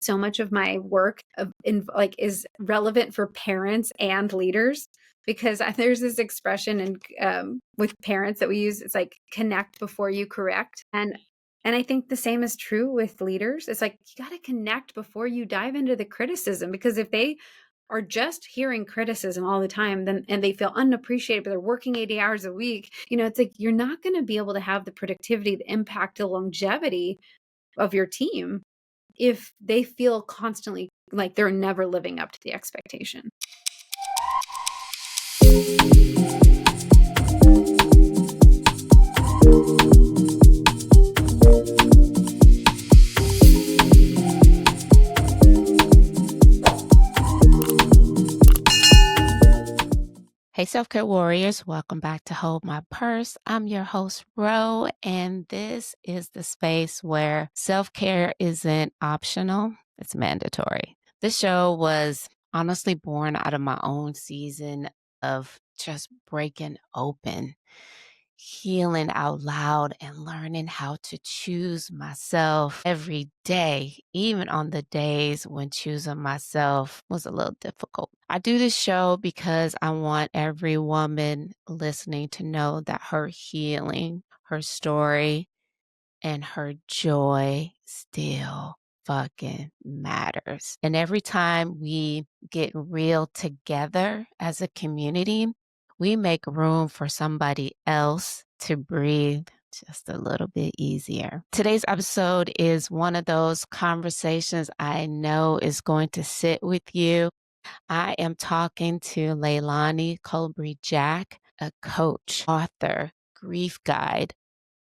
So much of my work is relevant for parents and leaders because there's this expression with parents that we use. It's like connect before you correct, and I think the same is true with leaders. It's like you got to connect before you dive into the criticism, because if they are just hearing criticism all the time, then and they feel unappreciated, but they're working 80 hours a week, it's like you're not going to be able to have the productivity, the impact, the longevity of your team if they feel constantly like they're never living up to the expectation. Hey, self-care warriors, welcome back to Hold My Purse. I'm your host, Ro, and this is the space where self-care isn't optional, it's mandatory. This show was honestly born out of my own season of just breaking open, healing out loud, and learning how to choose myself every day, even on the days when choosing myself was a little difficult. I do this show because I want every woman listening to know that her healing, her story, and her joy still fucking matters. And every time we get real together as a community, we make room for somebody else to breathe just a little bit easier. Today's episode is one of those conversations I know is going to sit with you. I am talking to Laylani Colibrí Jack, a coach, author, grief guide,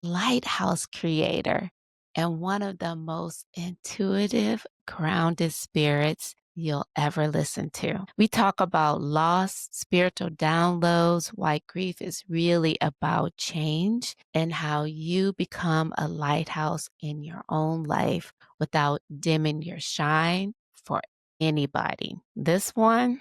lighthouse creator, and one of the most intuitive, grounded spirits you'll ever listen to. We talk about loss, spiritual downloads, why grief is really about change, and how you become a lighthouse in your own life without dimming your shine for anybody. This one's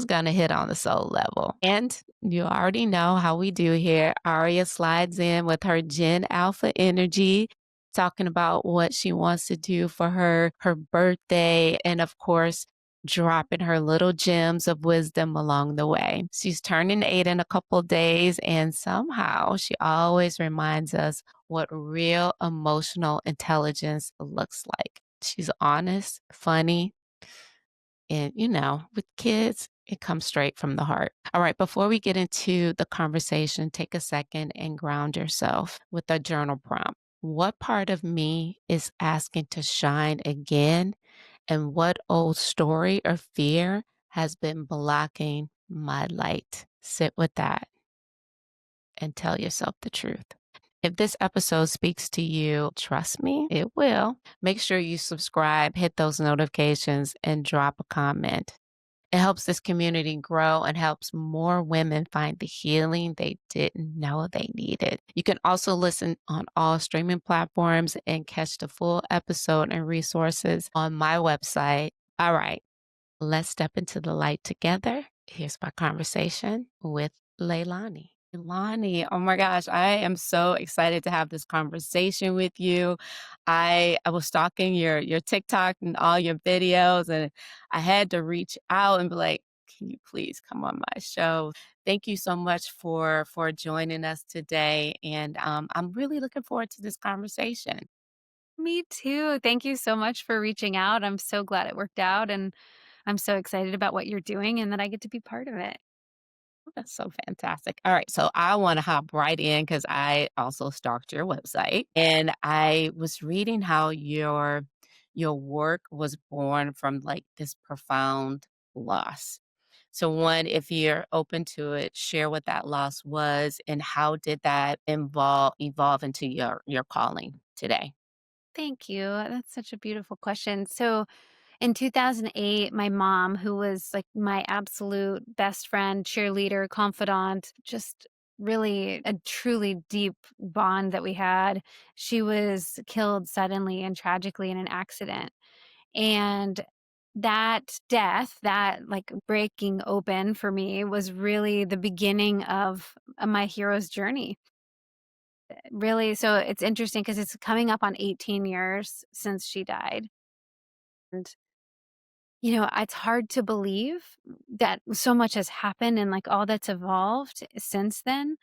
gonna hit on the soul level. And you already know how we do here. Aria slides in with her Gen Alpha energy, talking about what she wants to do for her birthday, and of course, dropping her little gems of wisdom along the way. She's turning 8 in a couple days, and somehow she always reminds us what real emotional intelligence looks like. She's honest, funny, and, with kids, it comes straight from the heart. All right, before we get into the conversation, take a second and ground yourself with a journal prompt. What part of me is asking to shine again? And what old story or fear has been blocking my light? Sit with that and tell yourself the truth. If this episode speaks to you, trust me, it will. Make sure you subscribe, hit those notifications, and drop a comment. It helps this community grow and helps more women find the healing they didn't know they needed. You can also listen on all streaming platforms and catch the full episode and resources on my website. All right, let's step into the light together. Here's my conversation with Laylani. Laylani, oh my gosh, I am so excited to have this conversation with you. I was stalking your TikTok and all your videos, and I had to reach out and be like, can you please come on my show? Thank you so much for joining us today. And I'm really looking forward to this conversation. Me too. Thank you so much for reaching out. I'm so glad it worked out, and I'm so excited about what you're doing and that I get to be part of it. That's so fantastic. All right. So I want to hop right in because I also stalked your website and I was reading how your work was born from like this profound loss. So one, if you're open to it, share what that loss was and how did that evolve into your calling today? Thank you. That's such a beautiful question. So, in 2008, my mom, who was like my absolute best friend, cheerleader, confidant, just really a truly deep bond that we had, she was killed suddenly and tragically in an accident. And that death, that like breaking open for me was really the beginning of my hero's journey. Really, so it's interesting because it's coming up on 18 years since she died. And, it's hard to believe that so much has happened and like all that's evolved since then.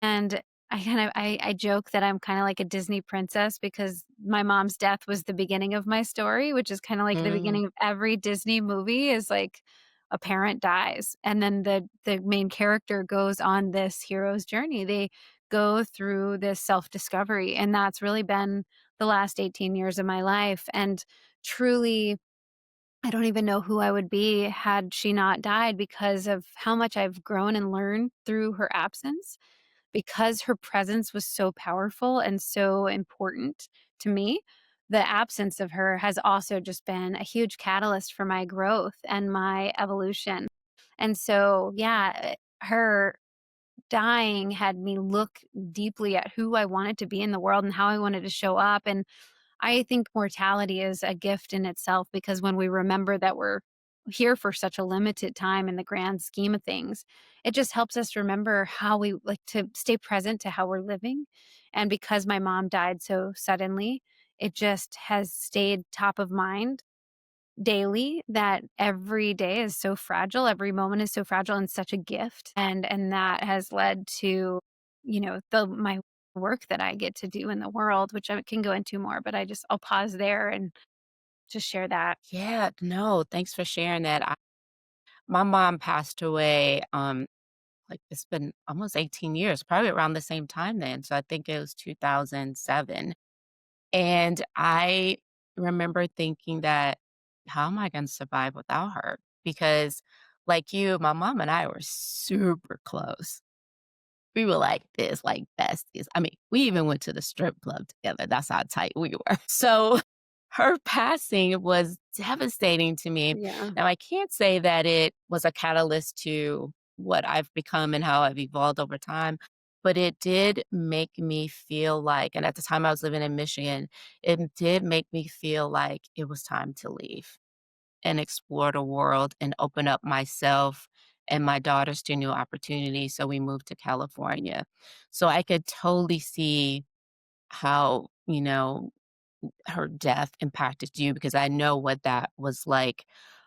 And I joke that I'm kinda like a Disney princess because my mom's death was the beginning of my story, which is kinda like the Mm. beginning of every Disney movie is like a parent dies, and then the main character goes on this hero's journey. They go through this self-discovery, and that's really been the last 18 years of my life, and truly, I don't even know who I would be had she not died because of how much I've grown and learned through her absence because her presence was so powerful and so important to me, the absence of her has also just been a huge catalyst for my growth and my evolution. And so, yeah, her dying had me look deeply at who I wanted to be in the world and how I wanted to show up. And I think mortality is a gift in itself because when we remember that we're here for such a limited time in the grand scheme of things, it just helps us remember how we like to stay present to how we're living. And because my mom died so suddenly, it just has stayed top of mind daily that every day is so fragile, every moment is so fragile and such a gift, and that has led to, the my work that I get to do in the world, which I can go into more, but I'll pause there and just share that. Yeah, no, thanks for sharing that. My mom passed away, like, it's been almost 18 years, probably around the same time then, so I think it was 2007, and I remember thinking that, "How am I gonna survive without her?" Because, like you, my mom and I were super close. We were like this, like besties. I mean, we even went to the strip club together. That's how tight we were. So her passing was devastating to me. Yeah. Now, I can't say that it was a catalyst to what I've become and how I've evolved over time, but it did make me feel like, and at the time I was living in Michigan, it did make me feel like it was time to leave and explore the world and open up myself and my daughters to new opportunities. So we moved to California. So I could totally see how, her death impacted you because I know what that was like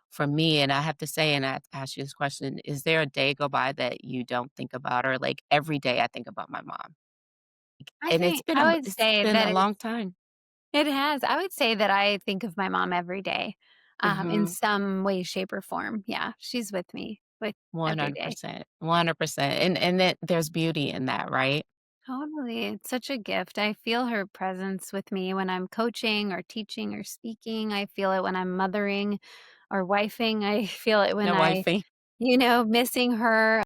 for me. And I have to say, and I have to ask you this question, is there a day go by that you don't think about her? Like every day I think about my mom. And I would it's say been that a long time. it has. I would say that I think of my mom every day, in Mhm. some way, shape, or form. Yeah, she's with me with every day. 100%. 100%. And that there's beauty in that, right? Totally. It's such a gift. I feel her presence with me when I'm coaching or teaching or speaking. I feel it when I'm mothering or wifing. I feel it when No wifey. missing her,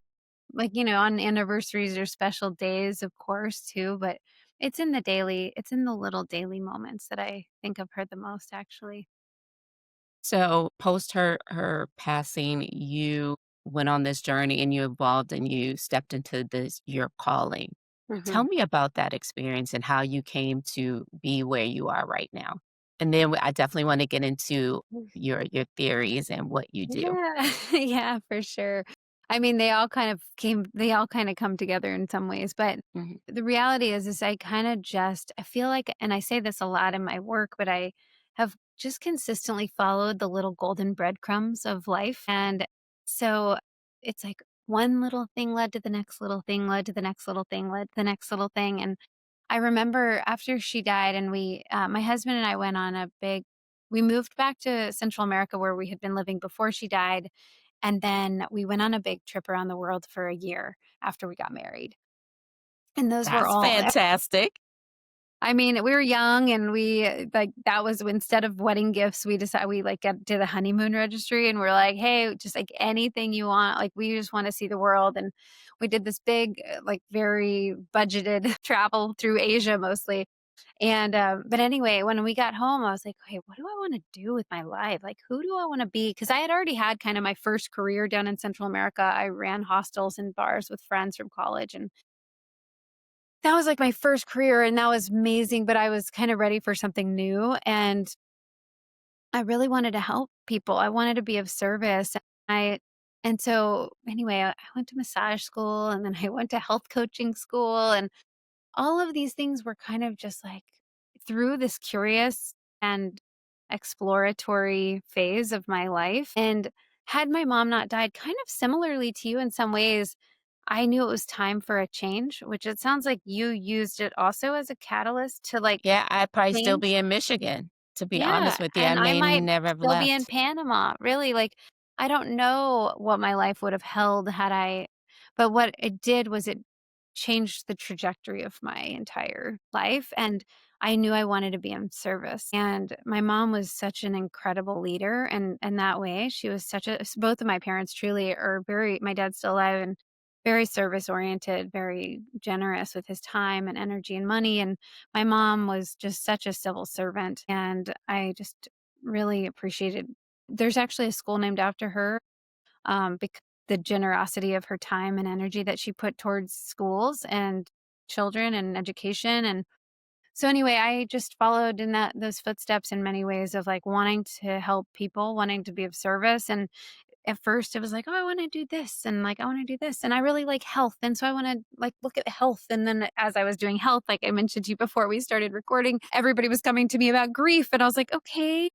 like, on anniversaries or special days, of course, too. But it's in the little daily moments that I think of her the most, actually. So, post her passing, you went on this journey and you evolved and you stepped into this your calling. Tell Mhm. me about that experience and how you came to be where you are right now. And then I definitely want to get into your theories and what you do. Yeah. Yeah, for sure. I mean, they all kind of come together in some ways, but Mhm. the reality is I feel like, and I say this a lot in my work, but I have just consistently followed the little golden breadcrumbs of life. And so it's like one little thing led to the next little thing, led to the next little thing, led to the next little thing. And I remember after she died and my husband and I went on we moved back to Central America where we had been living before she died. And then we went on a big trip around the world for a year after we got married. And those were That's all fantastic. I mean, we were young and like, that was instead of wedding gifts, we like did a honeymoon registry and we're like, hey, just like anything you want. Like, we just want to see the world. And we did this big, like very budgeted travel through Asia mostly. And, but anyway, when we got home, I was like, okay, what do I want to do with my life? Like, who do I want to be? Cause I had already had kind of my first career down in Central America. I ran hostels and bars with friends from college. And that was like my first career and that was amazing, but I was kind of ready for something new and I really wanted to help people. I wanted to be of service. I and so anyway, I went to massage school and then I went to health coaching school and all of these things were kind of just like through this curious and exploratory phase of my life. And had my mom not died, kind of similarly to you in some ways, I knew it was time for a change, which it sounds like you used it also as a catalyst to like Yeah, I'd probably still change. be in Michigan, to be Yeah, honest with you. I and I may might never have still be in left. Panama, really, like, I don't know what my life would have held had I but what it did was it changed the trajectory of my entire life, and I knew I wanted to be in service, and my mom was such an incredible leader in that way. She was such a both of my parents truly are very my dad's still alive and very service-oriented, very generous with his time and energy and money, and my mom was just such a civil servant, and I just really appreciated there's actually a school named after her, the generosity of her time and energy that she put towards schools and children and education, and so anyway, I just followed in those footsteps in many ways of, like, wanting to help people, wanting to be of service, and at first it was like, "Oh, I wanna do this," and, like, "I wanna do this," and I really like health, and so I wanna, like, look at health, and then as I was doing health, like I mentioned to you before we started recording, everybody was coming to me about grief, and I was like, "Okay."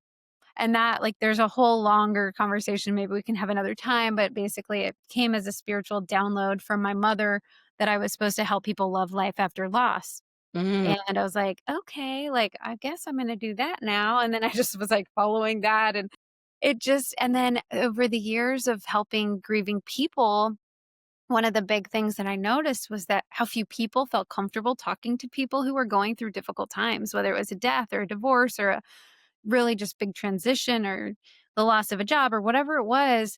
And that, like, there's a whole longer conversation, maybe we can have another time, but basically it came as a spiritual download from my mother that I was supposed to help people love life after loss. Mm, And I was like, "Okay, like, I guess I'm gonna do that now." And then I just was, like, following that, and it just and then over the years of helping grieving people, one of the big things that I noticed was that how few people felt comfortable talking to people who were going through difficult times, whether it was a death or a divorce or a really just big transition or the loss of a job or whatever it was.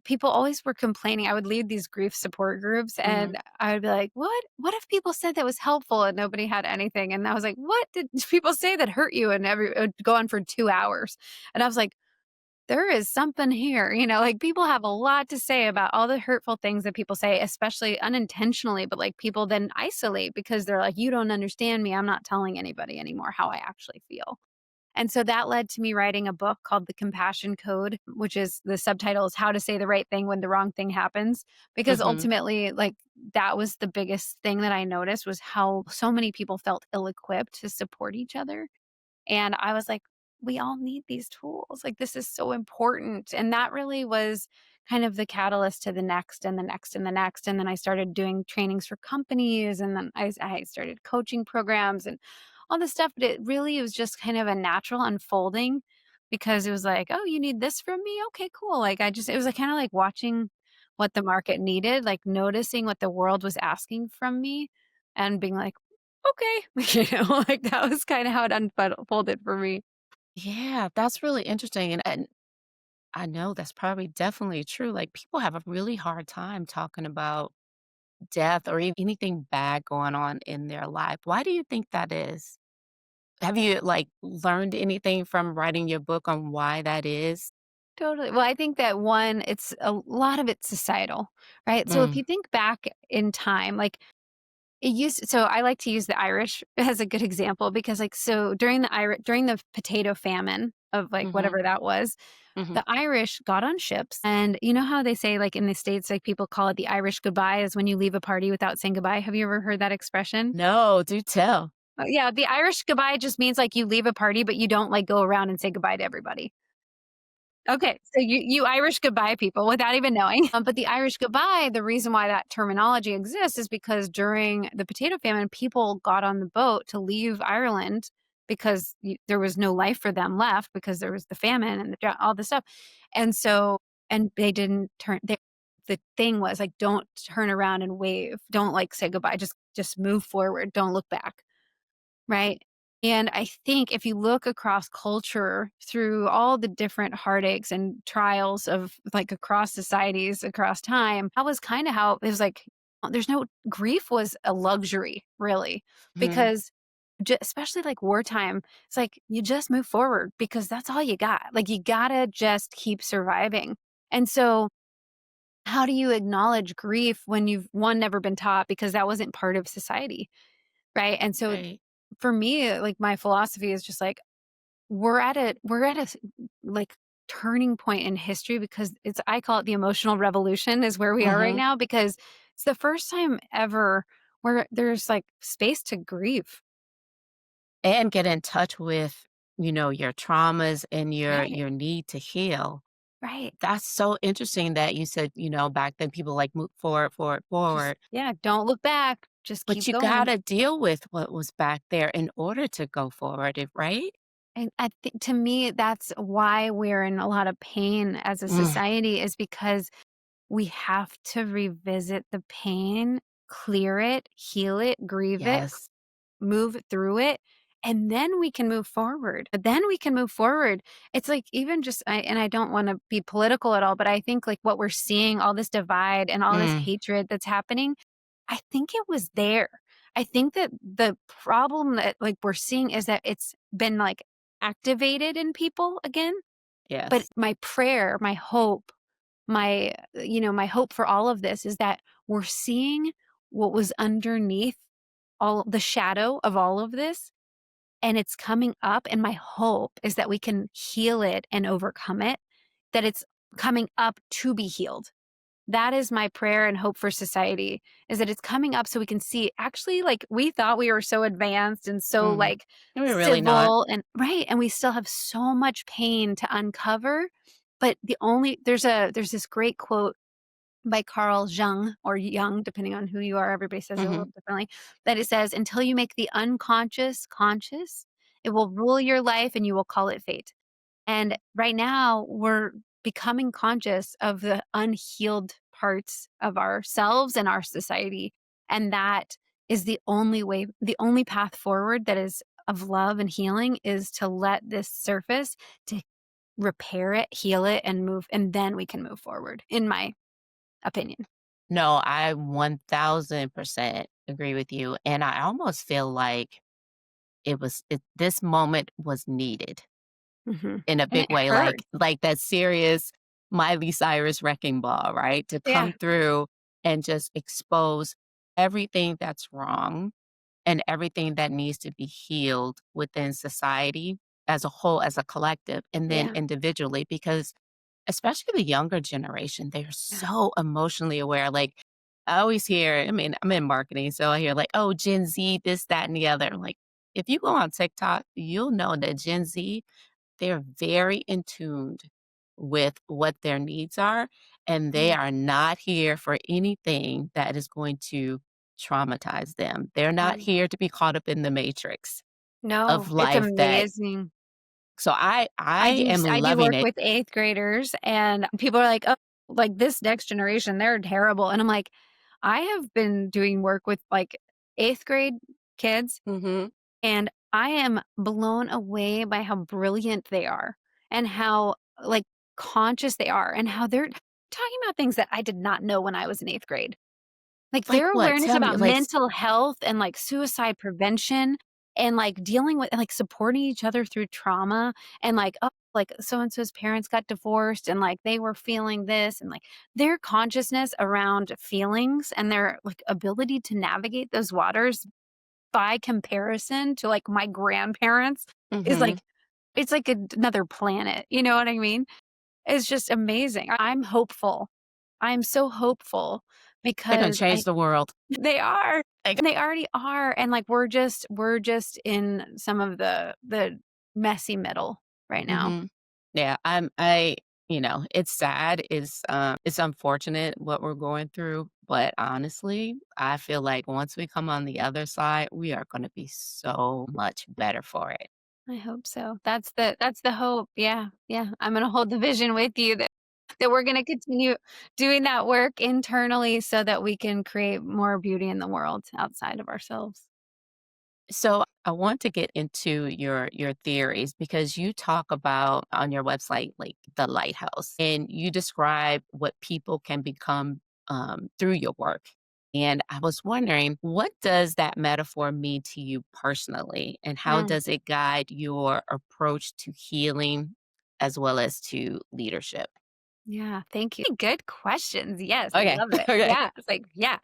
People always were complaining. I would lead these grief support groups mhm. and I would be like, What if people said that was helpful?" And nobody had anything. And I was like, "What did people say that hurt you?" And it would go on for 2 hours. And I was like, there is something here, like people have a lot to say about all the hurtful things that people say, especially unintentionally, but like people then isolate because they're like, "You don't understand me. I'm not telling anybody anymore how I actually feel." And so that led to me writing a book called The Compassion Code, which is the subtitle is How to Say the Right Thing When the Wrong Thing Happens. Because Mhm. ultimately, like that was the biggest thing that I noticed was how so many people felt ill equipped to support each other. And I was like, we all need these tools. Like, this is so important. And that really was kind of the catalyst to the next and the next and the next. And then I started doing trainings for companies. And then I started coaching programs and all this stuff. But it really was just kind of a natural unfolding because it was like, oh, you need this from me? Okay, cool. Like, it was like kind of like watching what the market needed, like noticing what the world was asking from me and being like, okay. Like, that was kinda how it unfolded for me. Yeah, that's really interesting, and I know that's probably definitely true. Like, people have a really hard time talking about death or anything bad going on in their life. Why do you think that is? Have you, like, learned anything from writing your book on why that is? Totally. Well, I think that one, it's a lot of it's societal, right? So if Mm, you think back in time, like, so I like to use the Irish as a good example because, like, so during the potato famine of, like, mhm, whatever that was, mhm. the Irish got on ships, and you know how they say, like, in the States, like, people call it the Irish goodbye is when you leave a party without saying goodbye? Have you ever heard that expression? No, do tell. Yeah, the Irish goodbye just means, like, you leave a party, but you don't, like, go around and say goodbye to everybody. Okay, so you Irish goodbye people without even knowing. But the Irish goodbye, the reason why that terminology exists is because during the potato famine, people got on the boat to leave Ireland because there was no life for them left because there was the famine and all the stuff. And so, and they didn't turn, the thing was like, don't turn around and wave. Don't like say goodbye. Just move forward. Don't look back. Right. And I think if you look across culture through all the different heartaches and trials of like across societies, across time, that was kind of how it was like, there's no grief was a luxury, really, Mhm, because especially like wartime, it's like you just move forward because that's all you got. Like you gotta just keep surviving. And so, how do you acknowledge grief when you've one never been taught because that wasn't part of society? Right. And so right. for me, like my philosophy is just like we're at a like turning point in history because it's I call it the emotional revolution is where we are right Mhm, now because it's the first time ever where there's like space to grieve. and get in touch with your traumas and Right, your need to heal. right. That's so interesting that you said, back then people like move forward, forward, Just forward. yeah, don't look back. Just But keep you going. gotta deal with what was back there in order to go forward, right? And I think to me, that's why we're in a lot of pain as a Mm, society is because we have to revisit the pain, clear it, heal it, grieve it, yes. move through it, and then we can move forward. Then we can move forward. It's like even just I don't want to be political at all, but I think like what we're seeing, all this divide and all this Mm, hatred that's happening, I think it was there. I think that the problem that like we're seeing is that it's been like activated in people again. But yes. my prayer, my hope, my hope for all of this is that we're seeing what was underneath all the shadow of all of this and it's coming up. And my hope is that we can heal it and overcome it, that it's coming up to be healed. That is my prayer and hope for society is that it's coming up so we can see actually like we thought we were so advanced and so Mm. like We're really not. civil and right and we still have so much pain to uncover. But there's this great quote by Carl Jung or Jung, depending on who you are. Everybody says it a little Mhm. differently. That it says, until you make the unconscious conscious, it will rule your life and you will call it fate. And right now, we're becoming conscious of the unhealed parts of ourselves and our society. And that is the only way, the only path forward that is of love and healing is to let this surface, to repair it, heal it, and move. And then we can move forward, in my opinion. No, I 1000% agree with you, and I almost feel like this moment was needed Mhm. in a And big it way, hurt. like that serious Miley Cyrus wrecking ball, right? To Yeah. come through and just expose everything that's wrong and everything that needs to be healed within society as a whole, as a collective, and then Yeah. individually, because especially the younger generation, they're Yeah. so emotionally aware. Like, I always hear, I mean, I'm in marketing, so I hear like, oh, Gen Z, this, that, and the other. Like, if you go on TikTok, you'll know that Gen Z, they're very in tuned with what their needs are, and they Yeah. are not here for anything that is going to traumatize them. They're not No. here to be caught up in the matrix of No. It's life that amazing. so I am I do loving work it. with 8th graders, and people are like, "Oh, like, this next generation, they're terrible." And I'm like, I have been doing work with, like, 8th grade kids, Mhm. and I am blown away by how brilliant they are and how, like, conscious they are and how they're talking about things that I did not know when I was in 8th grade. Like, Like their what? awareness Tell me, about like mental health and, like, suicide prevention and, like, dealing with and, like, supporting each other through trauma and, like, oh, like, so and so's parents got divorced and, like, they were feeling this and, like, their consciousness around feelings and their, like, ability to navigate those waters by comparison to, like, my grandparents is, mhm. like it's like another planet, you know what I mean? It's just amazing. I'm hopeful. I'm so hopeful They're gonna because change I the world. they are, Like and they already are, and, like, we're just in some of the messy middle right now. mhm. Yeah, it's sad, it's unfortunate what we're going through, but honestly, I feel like once we come on the other side, we are gonna be so much better for it. I hope so. That's the hope. Yeah, yeah. I'm gonna hold the vision with you that we're gonna continue doing that work internally so that we can create more beauty in the world outside of ourselves. So I want to get into your theories because you talk about on your website like the lighthouse, and you describe what people can become through your work. And I was wondering, what does that metaphor mean to you personally, and how Mm. does it guide your approach to healing as well as to leadership? Yeah, thank you. Good questions. Yes, I Okay, love it. okay. Yeah, it's like, yeah.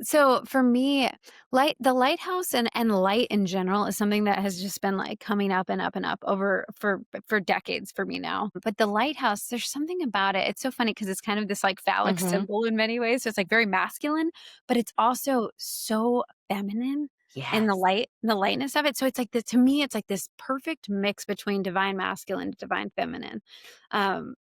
So for me, the lighthouse and light in general is something that has just been like coming up and up and up over for decades for me now. But the lighthouse, there's something about it. It's so funny because it's kind of this like phallic Hmm. symbol in many ways. So it's like very masculine, but it's also so feminine. and Yes. the lightness of it. So it's like to me, it's like this perfect mix between divine masculine and divine feminine.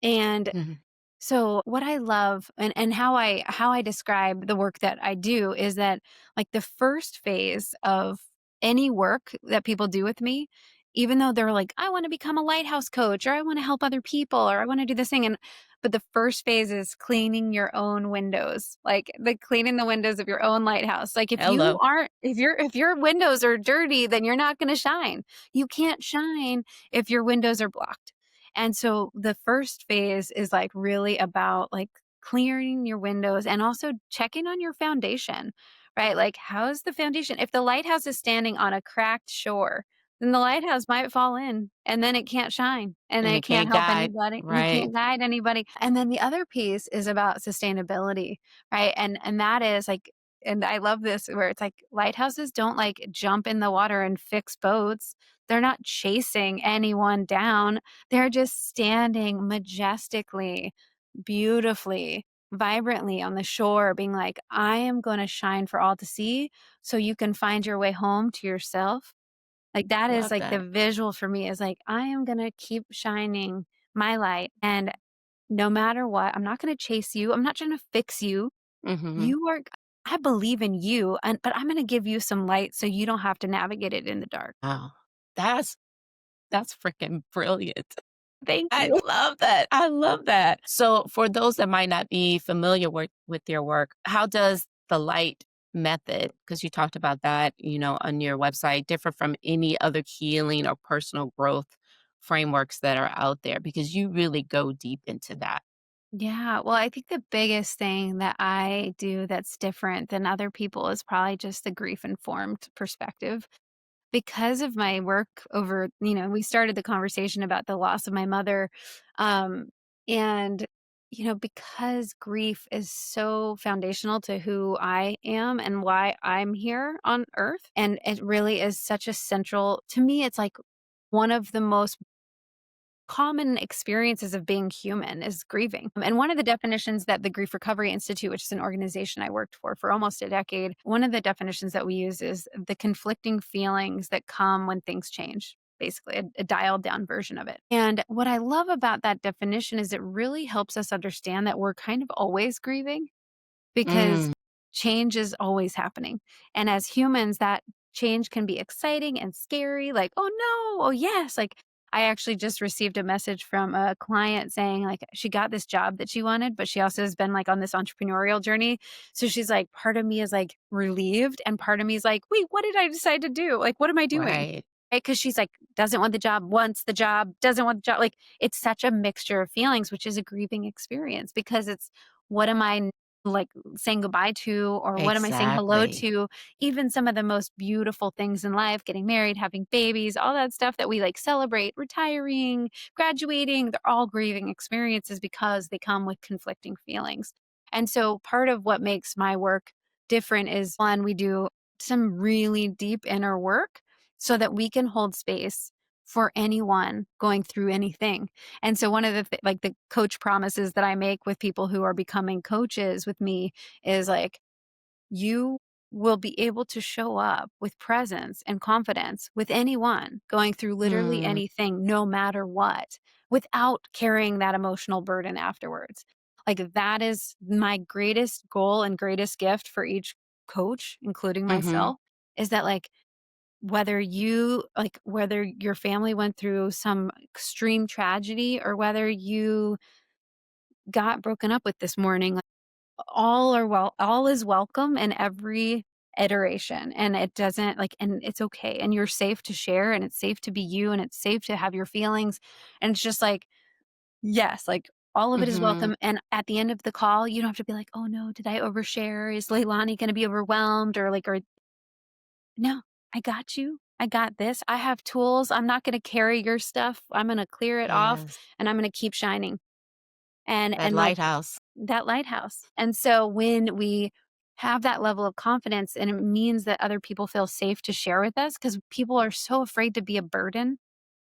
And Mhm. so what I love and how I describe the work that I do is that like the first phase of any work that people do with me, even though they're like, I want to become a lighthouse coach or I want to help other people or I want to do this thing. And but the first phase is cleaning your own windows, like the cleaning the windows of your own lighthouse. Like Hello. if your windows are dirty, then you're not going to shine. You can't shine if your windows are blocked. And so the first phase is like really about like clearing your windows and also checking on your foundation, right? Like, how's the foundation? If the lighthouse is standing on a cracked shore, then the lighthouse might fall in and then it can't shine and then And it it can't can't help guide. anybody and it Right. can't guide anybody. And then the other piece is about sustainability, right? And that is like, and I love this where it's like lighthouses don't like jump in the water and fix boats. They're not chasing anyone down. They're just standing majestically, beautifully, vibrantly on the shore, being like, I am going to shine for all to see so you can find your way home to yourself. Like that is Love like the that. visual for me is like, I am going to keep shining my light. And no matter what, I'm not going to chase you. I'm not trying to fix you. Mhm. You are, I believe in you, but I'm going to give you some light so you don't have to navigate it in the dark. Oh, that's that's freaking brilliant. Thank I you. love that. I love that. So for those that might not be familiar with your work, how does the light method, because you talked about that, on your website, differ from any other healing or personal growth frameworks that are out there? Because you really go deep into that. Yeah, well, I think the biggest thing that I do that's different than other people is probably just the grief informed perspective. Because of my work over, we started the conversation about the loss of my mother. Um, and, because grief is so foundational to who I am and why I'm here on earth, and it really is such a central, to me, it's like one of the most common experiences of being human is grieving. And one of the definitions that the Grief Recovery Institute, which is an organization I worked for almost a decade, one of the definitions that we use is the conflicting feelings that come when things change. Basically, a dialed down version of it. And what I love about that definition is it really helps us understand that we're kind of always grieving because Mm, change is always happening. And as humans, that change can be exciting and scary, like, oh no, oh yes. Like, I actually just received a message from a client saying, like, she got this job that she wanted, but she also has been like on this entrepreneurial journey. So she's like, part of me is like relieved, and part of me is like, wait, what did I decide to do? Like, what am I doing? right. Right? Because she's like, doesn't want the job, wants the job, doesn't want the job. Like, it's such a mixture of feelings, which is a grieving experience because it's what am I like saying goodbye to, or what am I saying hello Exactly. to? Even some of the most beautiful things in life, getting married, having babies, all that stuff that we like celebrate, retiring, graduating, they're all grieving experiences because they come with conflicting feelings. And so part of what makes my work different is one, we do some really deep inner work so that we can hold space for anyone going through anything. And so one of like the coach promises that I make with people who are becoming coaches with me is like, you will be able to show up with presence and confidence with anyone going through literally Mm, anything, no matter what, without carrying that emotional burden afterwards. Like that is my greatest goal and greatest gift for each coach, including mhm, myself, is that like whether your family went through some extreme tragedy or whether you got broken up with this morning, like, all is welcome in every iteration, and it doesn't like and it's okay, and you're safe to share, and it's safe to be you, and it's safe to have your feelings, and it's just like, yes, like, all of it is mhm, welcome, and at the end of the call, you don't have to be like, "Oh, no, did I overshare? Is Leilani gonna be overwhelmed?" or no, I got you. I got this. I have tools. I'm not going to carry your stuff. I'm going to clear it off yes. and I'm going to keep shining. And That like lighthouse. that lighthouse. And so when we have that level of confidence and it means that other people feel safe to share with us because people are so afraid to be a burden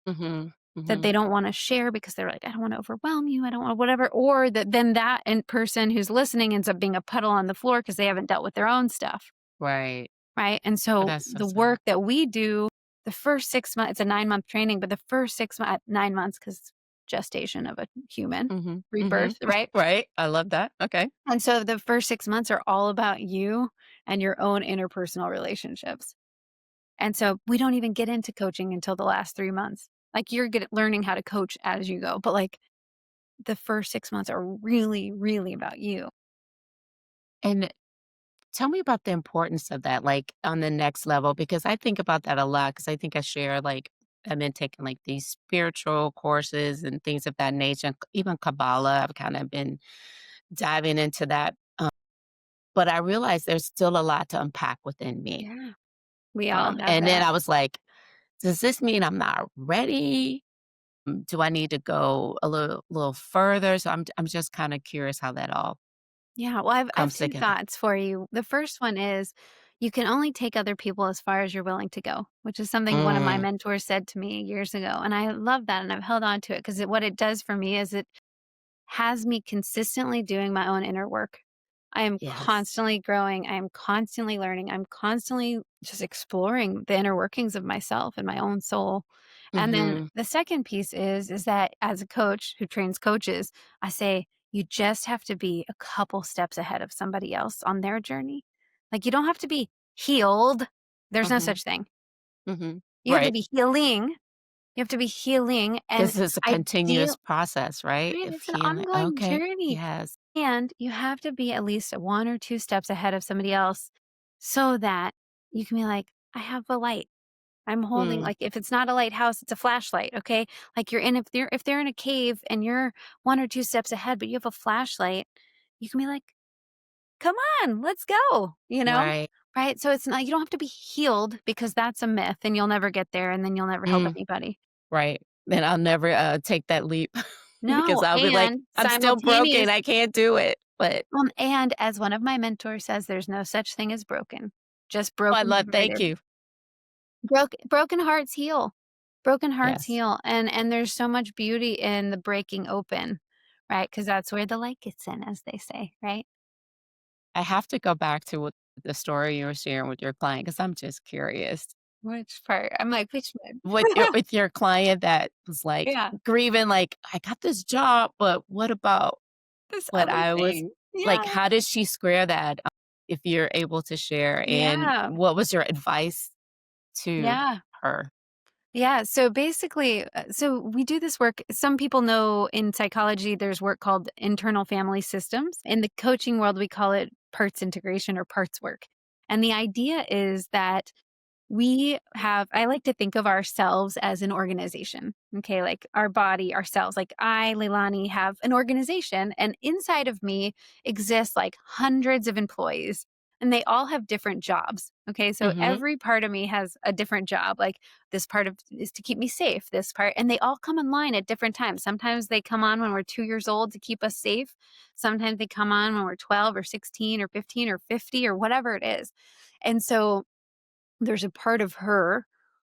Mhm, that they mhm, don't want to share because they're like, I don't want to overwhelm you. I don't want whatever. Or that then that in person who's listening ends up being a puddle on the floor because they haven't dealt with their own stuff. right. right? And Oh, so that's so the sad. work that we do, the first 6 months, it's a 9-month training, but the first 9 months, because gestation of a human, Mhm, rebirth, mhm. right? Right, I love that, okay. And so the first 6 months are all about you and your own interpersonal relationships. And so we don't even get into coaching until the last 3 months. Like you're learning how to coach as you go, but like the first 6 months are really, really about you. And tell me about the importance of that, like, on the next level, because I think about that a lot. Because I think I share, like I've been taking, like, these spiritual courses and things of that nature, and even Kabbalah, I've kinda been diving into that, but I realized there's still a lot to unpack within me, Yeah. We all have and then that. I was like, "Does this mean I'm not ready? Do I need to go a little further?" So I'm just kinda curious how that all Yeah, well, I've comes 2 together. thoughts for you. The first one is you can only take other people as far as you're willing to go, which is something one of my Mm, mentors said to me years ago, and I love that, and I've held on to it because what it does for me is it has me consistently doing my own inner work. I am yes. constantly growing. I am constantly learning. I'm constantly just exploring the inner workings of myself and my own soul. And then Mhm. the second piece is that as a coach who trains coaches, I say you just have to be a couple steps ahead of somebody else on their journey. Like you don't have to be healed. There's no Mhm. such thing. Mhm. You have to Right. be healing. You have to be healing and 'Cause it's a continuous ideal. process, right? Right, If it's an healing ongoing okay. journey. Yes. And you have to be at least 1 or 2 steps ahead of somebody else so that you can be like, "I have a light. I'm holding" Mm, like, if it's not a lighthouse, it's a flashlight, okay? Like, you're in if they're in a cave and you're 1 or 2 steps ahead, but you have a flashlight, you can be like, "Come on, let's go," you know? right. Right? So it's not you don't have to be healed because that's a myth and you'll never get there and then you'll never help Mm, anybody. right. Then I'll never, take that leap because No, I'll be like, and "I'm still broken, simultaneous I can't do it." But And as one of my mentors says, there's no such thing as broken, just oh, I love thank broken-hearted. you. Broken hearts heal. Broken hearts Yes. heal, and there's so much beauty in the breaking open, right? Because that's where the light gets in, as they say, right? I have to go back to what the story you were sharing with your client because 'cause I'm just curious. Which part? I'm like, "Which one?" With your client that was, like, Yeah, grieving, like, "I got this job, but what about this what other I was" thing. like, Yeah, how did she square that, if you're able to share, and yeah, what was your advice to yeah. her? Yeah, so basically, so we do this work. Some people know in psychology there's work called internal family systems. In the coaching world, we call it parts integration or parts work. And the idea is that I like to think of ourselves as an organization. Okay. Like our body, ourselves. Like I, Leilani, have an organization, and inside of me exists like hundreds of employees, and they all have different jobs. Okay. So Mhm. every part of me has a different job. Like this part of is to keep me safe, this part, and they all come in line at different times. Sometimes they come on when we're 2 years old to keep us safe. Sometimes they come on when we're 12 or 16 or 15 or 50 or whatever it is. And so there's a part of her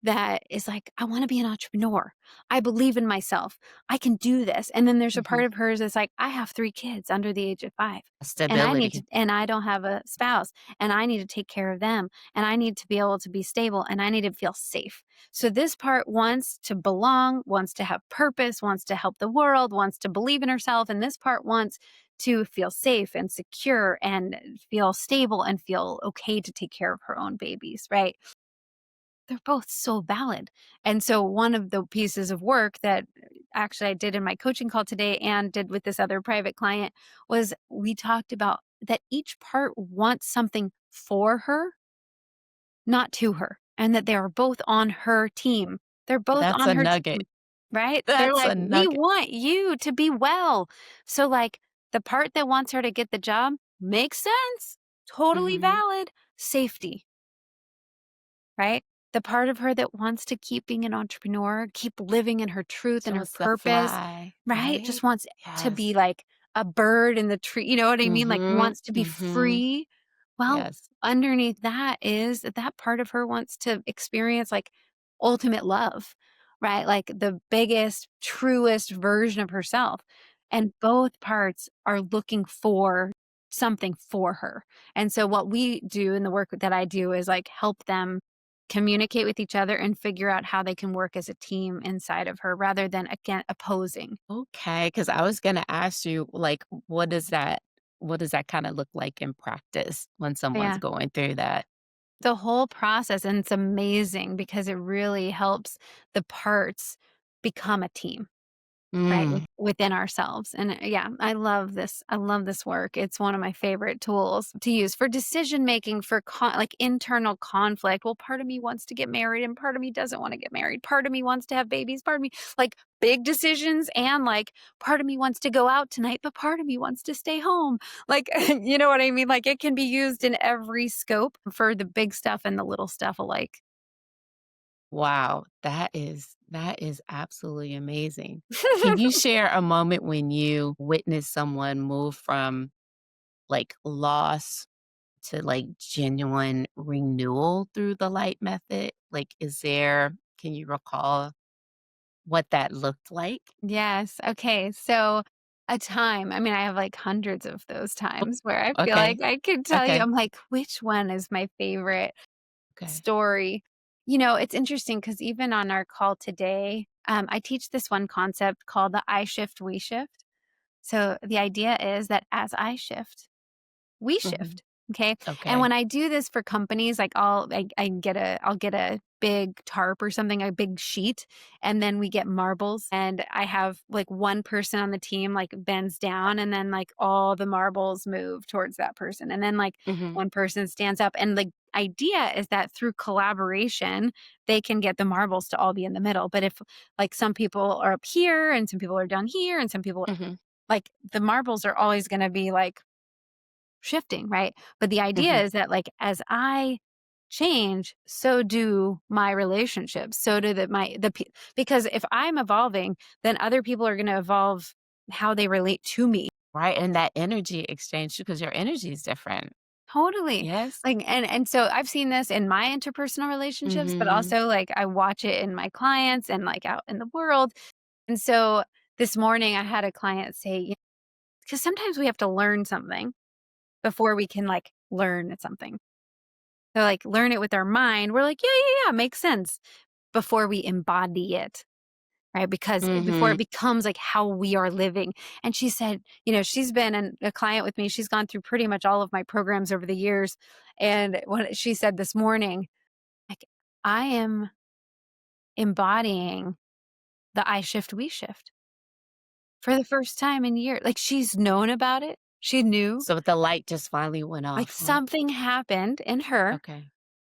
that is like, I want to be an entrepreneur. I believe in myself. I can do this. And then there's a part Mhm. of hers that's like, I have 3 kids under the age of 5. Stability. And I don't have a spouse and I need to take care of them and I need to be able to be stable and I need to feel safe. So this part wants to belong, wants to have purpose, wants to help the world, wants to believe in herself. And this part wants to feel safe and secure and feel stable and feel okay to take care of her own babies, right? They're both so valid. And so one of the pieces of work that actually I did in my coaching call today and did with this other private client was we talked about that each part wants something for her, not to her, and that they are both on her team. They're both That's on a her nugget. team, right? They're That's like, a "We nugget. want you to be well." So like the part that wants her to get the job makes sense. Totally Mhm. valid. Safety, right? The part of her that wants to keep being an entrepreneur, keep living in her truth She and her wants to purpose, fly, right? Just right? wants to be Yes. like a bird in the tree. You know what I mean? Like Mhm. wants to be Mhm. free. Well, Yes. underneath that is that part of her wants to experience like ultimate love, right? Like the biggest, truest version of herself. And both parts are looking for something for her. And so what we do in the work that I do is like help them communicate with each other and figure out how they can work as a team inside of her rather than again opposing. Okay, because I was gonna ask you, like, what does that kinda look like in practice when someone's Yeah. going through that? The whole process, and it's amazing because it really helps the parts become a team. Right, Mm, within ourselves, and, yeah, I love this work. It's one of my favorite tools to use for decision making, for like, internal conflict. Well, part of me wants to get married, and part of me doesn't wanna get married. Part of me wants to have babies, part of me like, big decisions and, like, part of me wants to go out tonight, but part of me wants to stay home. Like, you know what I mean? Like, it can be used in every scope for the big stuff and the little stuff alike. wow, that is absolutely amazing. Can you share a moment when you witnessed someone move from, like, loss to, like, genuine renewal through the light method? Like, can you recall what that looked like? Yes. Okay. So a time, I mean, I have like hundreds of those Oh, times where I feel okay, like I could tell you, okay, I'm like, which one is my favorite okay. story? It's interesting because even on our call today, I teach this one concept called the I shift, we shift. So the idea is that as I shift, we Mhm, shift. Okay. And okay. when I do this for companies, like I'll get a big tarp or something, a big sheet, and then we get marbles. And I have like one person on the team like bends down and then like all the marbles move towards that person. And then like Mhm, one person stands up. And the idea is that through collaboration, they can get the marbles to all be in the middle. But if like some people are up here and some people are down here and some people mhm, like the marbles are always going to be like shifting, right? But the idea mhm. is that like as I change, so do my relationships. So do because if I'm evolving, then other people are going to evolve how they relate to me. Right, and that energy exchange because your energy is different. Totally. Yes? Like and so I've seen this in my interpersonal relationships, but Mhm. also like I watch it in my clients and like out in the world. And so this morning I had a client say, because sometimes we have to learn something before we can like learn something. So, like, learn it with our mind. We're like, "Yeah, yeah, yeah, makes sense," before we embody it, right? Because before it Mhm. becomes, like, how we are living. And she said, she's been a client with me. She's gone through pretty much all of my programs over the years. And what she said this morning, like, "I am embodying the I shift, we shift for the first time in years." Like, she's known about it. She knew. So the light just finally went Like, off, huh? something happened in her Okay.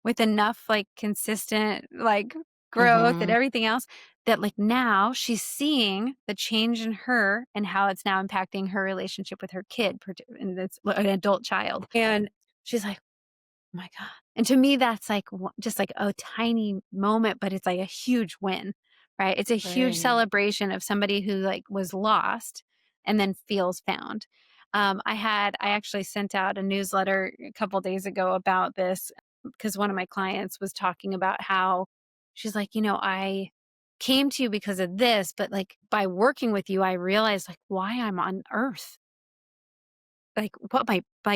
with enough, like, consistent, like, growth and Mhm. everything else that, like, now she's seeing the change in her and how it's now impacting her relationship with her kid, and it's an adult child, and she's like, my god. And to me, that's like just like a tiny moment, but it's like a huge win, right? It's a huge Right. celebration of somebody who like was lost and then feels found. I actually sent out a newsletter a couple days ago about this because one of my clients was talking about how she's like, I came to you because of this, but like by working with you, I realized like why I'm on earth,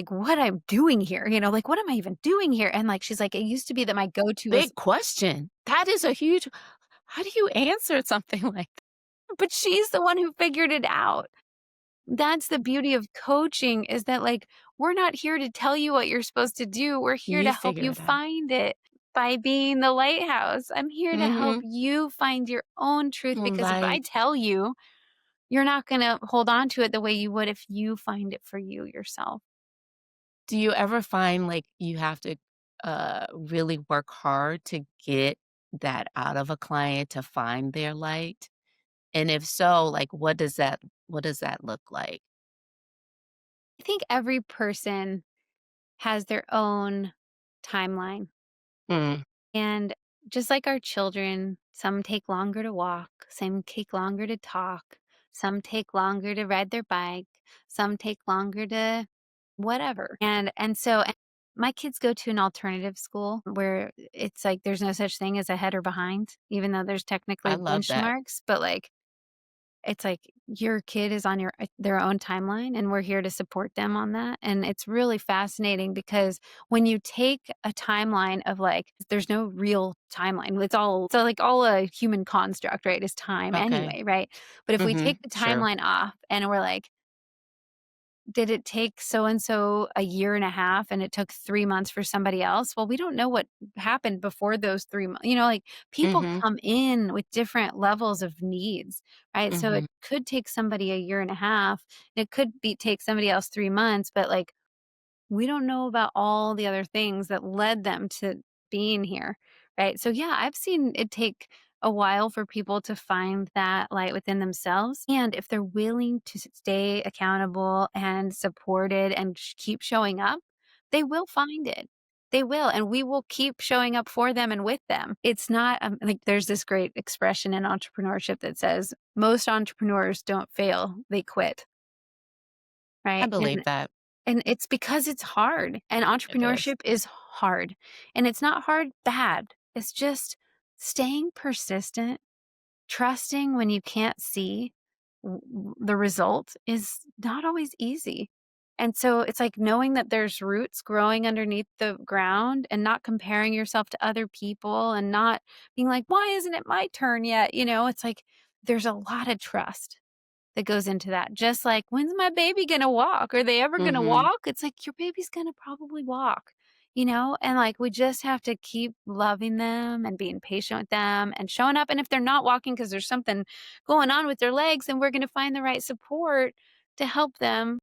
what I'm doing here, like, what am I even doing here? And, like, she's like, "It used to be that my go-to was." Big question. That is a huge how do you answer something like that? But she's the one who figured it out. That's the beauty of coaching is that, like, we're not here to tell you what you're supposed to do, we're here You to help figure you it out. find it by being the lighthouse. I'm here to help Mhm. you find your own truth because if I Right. tell you, you're not gonna hold on to it the way you would if you find it for you yourself. Do you ever find, like, you have to, really work hard to get that out of a client to find their light? And if so, like, what does that look like? I think every person has their own timeline. Mm, And just like our children, some take longer to walk, some take longer to talk, some take longer to ride their bike, some take longer to whatever. And my kids go to an alternative school where it's like there's no such thing as ahead or behind, even though there's I technically love that. benchmarks, but like it's like your kid is on their own timeline, and we're here to support them on that, and it's really fascinating because when you take a timeline of, like, there's no real timeline, it's all so, like, all a human construct, right, is time Okay. anyway, right? But if we take the True. timeline off and we're like, did it take so and so a year and a half and it took 3 months for somebody else? Well, we don't know what happened before those 3 months. Like, people Mhm. come in with different levels of needs, right? So it Mhm. could take somebody a year and a half, and it could be take somebody else 3 months, but, like, we don't know about all the other things that led them to being here, right? So, yeah, I've seen it take a while for people to find that light within themselves. And if they're willing to stay accountable and supported and keep showing up, they will find it. They will. And we will keep showing up for them and with them. It's not like there's this great expression in entrepreneurship that says most entrepreneurs don't fail, they quit, I right? believe that. And it's because it's hard, and It is. entrepreneurship is hard, and it's not hard bad. It's just staying persistent, trusting when you can't see the result is not always easy. And so it's like knowing that there's roots growing underneath the ground and not comparing yourself to other people and not being like, why isn't it my turn yet? It's like there's a lot of trust that goes into that. Just like, when's my baby gonna walk? Are they ever gonna Mhm. walk? It's like your baby's gonna probably walk, and like we just have to keep loving them and being patient with them and showing up. And if they're not walking because there's something going on with their legs, then we're gonna find the right support to help them.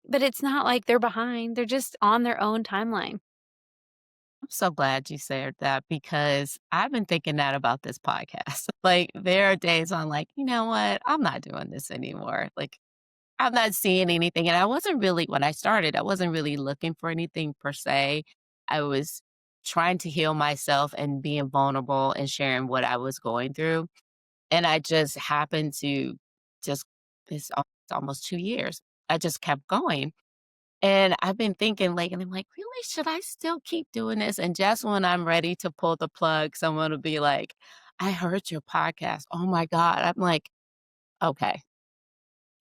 But it's not like they're behind, they're just on their own timeline. I'm so glad you said that because I've been thinking that about this podcast. Like, there are days I'm like, "You know what? I'm not doing this anymore." Like, I'm not seeing anything, and I wasn't really when I started, I wasn't really looking for anything per se. I was trying to heal myself and being vulnerable and sharing what I was going through, and I just happened to just it's almost 2 years. I just kept going, and I've been thinking, like and I'm like, "Really? Should I still keep doing this?" And just when I'm ready to pull the plug, someone will be like, "I heard your podcast. Oh my god." I'm like, "Okay."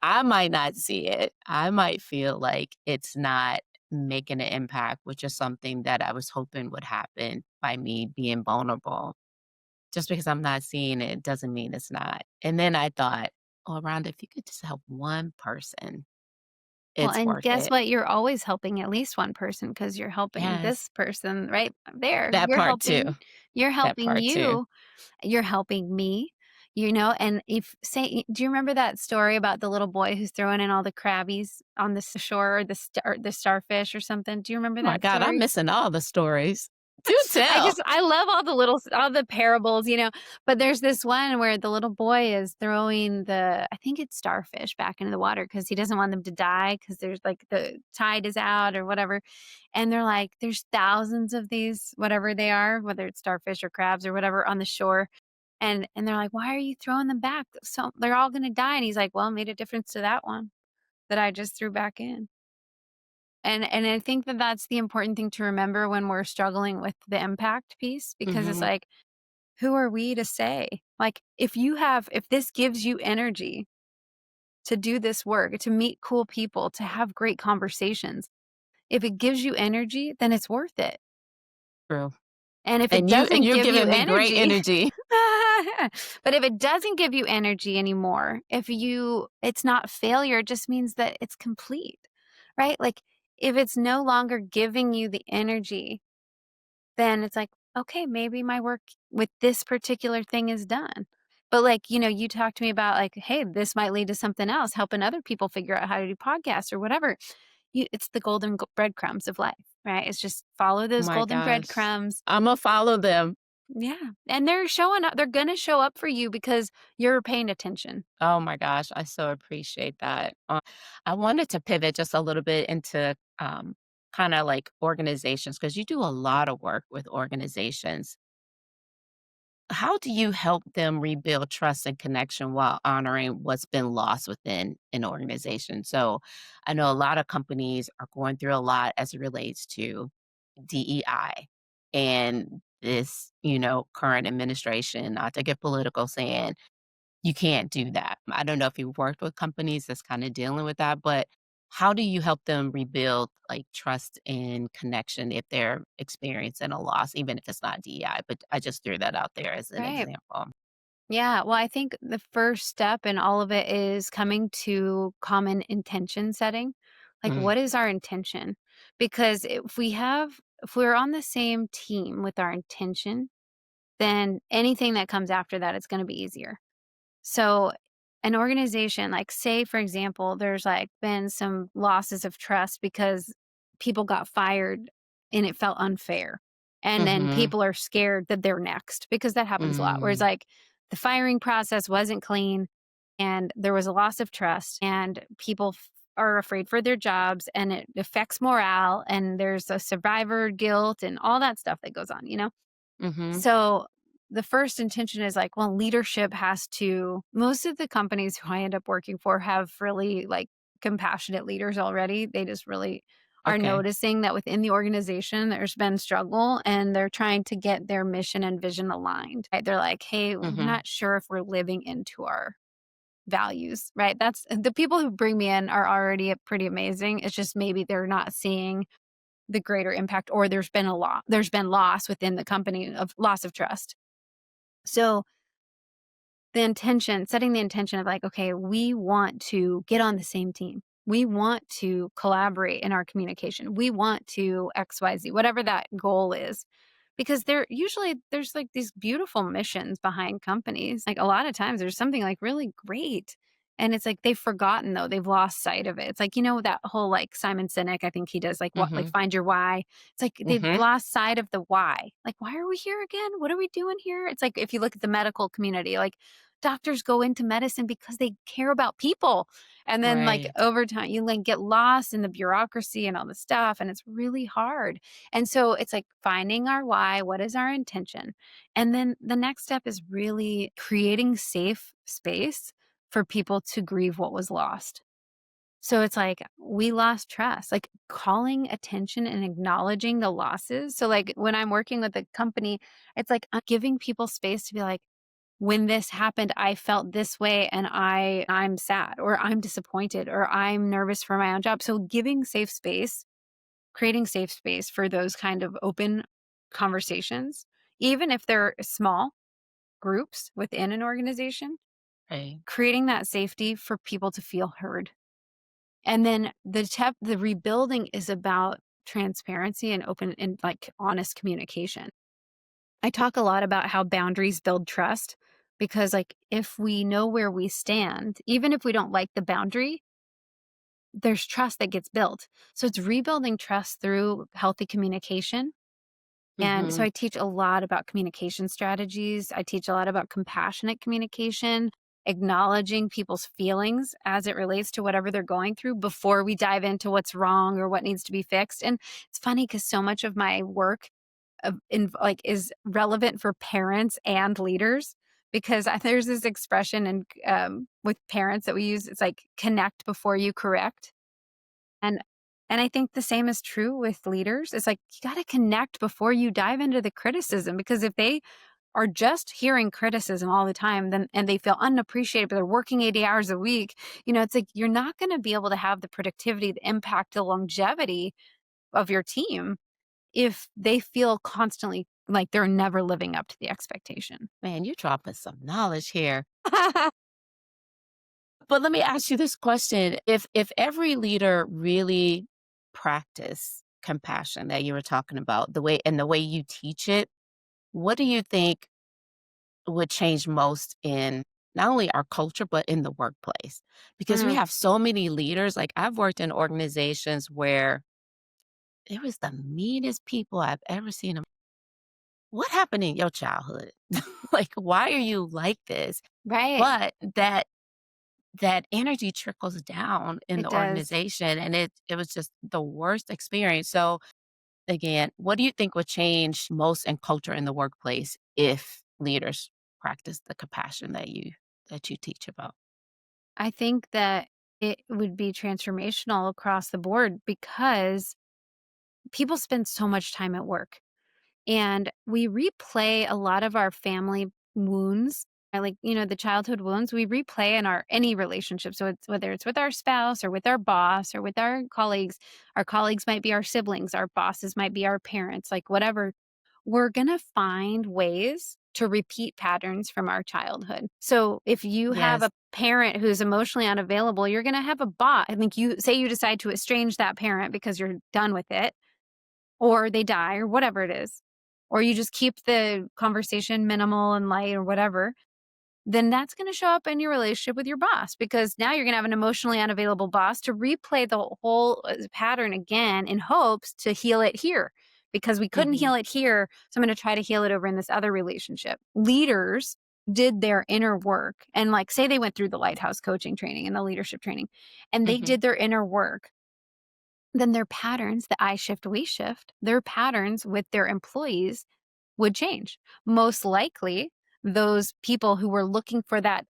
I might not see it. I might feel like it's not making an impact, which is something that I was hoping would happen by me being vulnerable. Just because I'm not seeing it doesn't mean it's not. And then I thought, oh, Rhonda, if you could just help one person, Well, it's and worth guess it. what? You're always helping at least one person because you're helping Yes. this person right there. That part too. You're That helping part too. you. You're helping me, and if say do you remember that story about the little boy who's throwing in all the crabbies on the shore, or the starfish or something? Do you remember Oh my that God, I'm story? missing all the stories. Do tell. I love all the parables, but there's this one where the little boy is throwing I think it's starfish back into the water because he doesn't want them to die because there's like the tide is out or whatever. And they're like, there's thousands of these, whatever they are, whether it's starfish or crabs or whatever on the shore. And they're like, why are you throwing them back? So they're all gonna die. And he's like, well, it made a difference to that one that I just threw back in. And I think that that's the important thing to remember when we're struggling with the impact piece, because it's Hmm. like, who are we to say? Like, if this gives you energy to do this work, to meet cool people, to have great conversations, if it gives you energy, then it's worth it. True. And if it And doesn't you're give you giving me great energy, energy. but if it doesn't give you energy anymore, it's not failure, it just means that it's complete, right? Like, if it's no longer giving you the energy, then it's like, okay, maybe my work with this particular thing is done. But like, you talked to me about like, hey, this might lead to something else, helping other people figure out how to do podcasts or whatever. It's the breadcrumbs of life, right? It's just follow Oh those my golden gosh. breadcrumbs. Imma follow them. Yeah. And they're showing up. They're going to show up for you because you're paying attention. Oh my gosh, I so appreciate that. I wanted to pivot just a little bit into kind of like organizations because you do a lot of work with organizations. How do you help them rebuild trust and connection while honoring what's been lost within an organization? So I know a lot of companies are going through a lot as it relates to DEI and this, current administration, not to get political, saying you can't do that. I don't know if you worked with companies that's kinda dealing with that, but how do you help them rebuild, like, trust and connection if they're experiencing a loss, even if it's not DEI? But I just threw that out there as an Right. example. Yeah. Well, I think the first step in all of it is coming to common intention setting. Like, Mm, what is our intention? Because if we're on the same team with our intention, then anything that comes after that is going to be easier. So, an organization, like, say, for example, there's like been some losses of trust because people got fired and it felt unfair. And then mhm, people are scared that they're next because that happens a lot. Whereas, mm, like, the firing process wasn't clean and there was a loss of trust, and people are afraid for their jobs and it affects morale. And there's a survivor guilt and all that stuff that goes on, you know? mhm, So the first intention is like, well, leadership has to, most of the companies who I end up working for have really like compassionate leaders already. They just really are okay, noticing that within the organization there's been struggle and they're trying to get their mission and vision aligned. Right? They're like, hey, we're mhm, not sure if we're living into our values, right? That's the people who bring me in are already pretty amazing. It's just maybe they're not seeing the greater impact, or there's been loss within the company of loss of trust. So setting the intention of like, okay, we want to get on the same team. We want to collaborate in our communication. We want to XYZ, whatever that goal is. Because there's like these beautiful missions behind companies. Like a lot of times there's something like really great. And it's like they've forgotten though, they've lost sight of it. It's like, that whole like Simon Sinek, I think he does like what like mhm, find your why. It's like they've mhm, lost sight of the why. Like, why are we here again? What are we doing here? It's like if you look at the medical community, like doctors go into medicine because they care about people. And then like right, over time you like get lost in the bureaucracy and all the stuff and it's really hard. And so it's like finding our why, what is our intention? And then the next step is really creating safe space for people to grieve what was lost. So it's like we lost trust, like calling attention and acknowledging the losses. So like when I'm working with a company, it's like I'm giving people space to be like, when this happened, I felt this way and I'm sad or I'm disappointed or I'm nervous for my own job. So giving safe space, creating safe space for those kind of open conversations, even if they're small groups within an organization, right, creating that safety for people to feel heard. And then the rebuilding is about transparency and open and like honest communication. I talk a lot about how boundaries build trust because, like, if we know where we stand, even if we don't like the boundary, there's trust that gets built. So it's rebuilding trust through healthy communication. And so mhm, I teach a lot about communication strategies. I teach a lot about compassionate communication, acknowledging people's feelings as it relates to whatever they're going through before we dive into what's wrong or what needs to be fixed. And it's funny because so much of my work like is relevant for parents and leaders because there's this expression and with parents that we use. It's like connect before you correct, and I think the same is true with leaders. It's like you got to connect before you dive into the criticism because if they are just hearing criticism all the time then and they feel unappreciated but they're working 80 hours a week, it's like you're not going to be able to have the productivity, the impact, the longevity of your team if they feel constantly like they're never living up to the expectation. man, you're dropping some knowledge here. But let me ask you this question. If every leader really practice compassion that you were talking about, the way you teach it, what do you think would change most in not only our culture, but in the workplace? Because we Mm, have so many leaders. Like I've worked in organizations where there was the meanest people I've ever seen. What happened in your childhood? Like, why are you like this? right. But that energy trickles down in It the does. organization, and it was just the worst experience. So, again, what do you think would change most in culture in the workplace if leaders practice the compassion that you teach about? I think that it would be transformational across the board because people spend so much time at work and we replay a lot of our family wounds Like, the childhood wounds we replay in any relationship. So it's whether it's with our spouse or with our boss or with our colleagues. Our colleagues might be our siblings, our bosses might be our parents, like whatever. We're going to find ways to repeat patterns from our childhood. So if you have Yes. a parent who's emotionally unavailable, you're going to have a bot. I think you decide to estrange that parent because you're done with it, or they die or whatever it is, or you just keep the conversation minimal and light or whatever, then that's going to show up in your relationship with your boss, because now you're going to have an emotionally unavailable boss to replay the whole pattern again in hopes to heal it here, because we couldn't Mhm. heal it here. So I'm going to try to heal it over in this other relationship. Leaders did their inner work, and like say they went through the Lighthouse coaching training and the leadership training, and they Mhm. did their inner work. Then their patterns, the I shift, we shift, their patterns with their employees would change. Most likely, those people who were looking for that